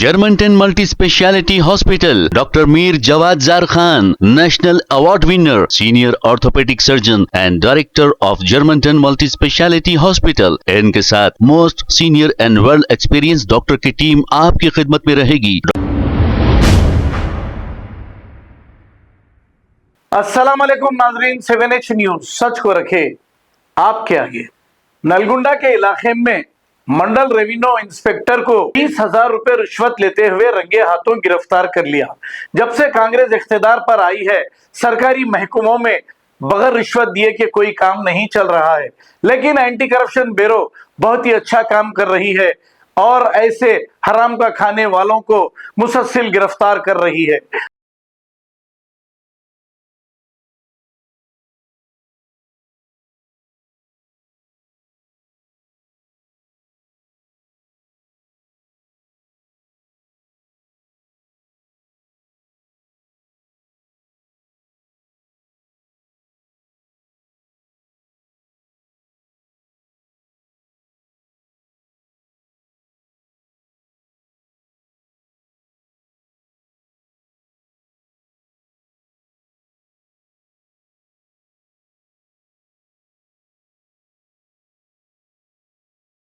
Germantown Multi Speciality Hospital, Dr. Mir Jawad Zar Khan, National Award winner, Senior Orthopedic Surgeon and Director of Germantown Multi Speciality Hospital। इनके साथ most senior and world experience doctor की team आपकी खिदमत में रहेगी। अस्सलाम वालेकुम नाजरीन, 7H न्यूज सच को रखे आपके आगे। नलगुंडा के इलाके में मंडल रेवेन्यू इंस्पेक्टर को 20,000 रुपए रिश्वत लेते हुए रंगे हाथों गिरफ्तार कर लिया। जब से कांग्रेस इख्तिदार पर आई है, सरकारी महकमों में बगैर रिश्वत दिए कि कोई काम नहीं चल रहा है, लेकिन एंटी करप्शन ब्यूरो बहुत ही अच्छा काम कर रही है और ऐसे हराम का खाने वालों को मुसलसल गिरफ्तार कर रही है।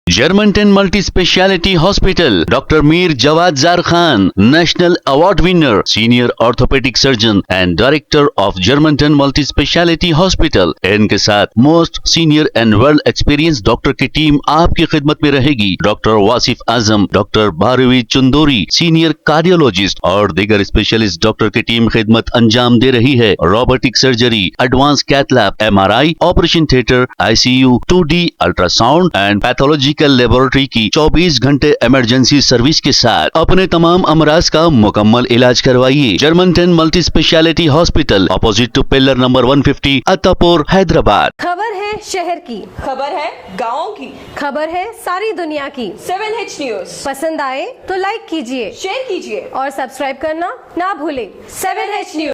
Germantown Multi Speciality Hospital, Dr. Mir Jawad Zar Khan, National Award winner, Senior Orthopedic Surgeon and Director of Germantown Multi Speciality Hospital। इनके साथ most senior and world experience doctor की टीम आपकी खिदमत में रहेगी। Doctor Wasif Azam, doctor Bharvi Chandori, senior cardiologist और दीगर specialist doctor की टीम खिदमत अंजाम दे रही है। Robotic surgery, advance cath lab, MRI, operation theatre, ICU, 2D ultrasound and pathological laboratory की 24 घंटे इमरजेंसी सर्विस के साथ अपने तमाम अमराज का मुकम्मल इलाज करवाइए। Germanton multi speciality hospital, opposite to pillar number 150, Attapur, Hyderabad. खबर है शहर की, खबर है गाँव की, खबर है सारी दुनिया की। 7H न्यूज पसंद आए तो लाइक कीजिए, शेयर कीजिए और सब्सक्राइब करना ना भूलें। 7H news.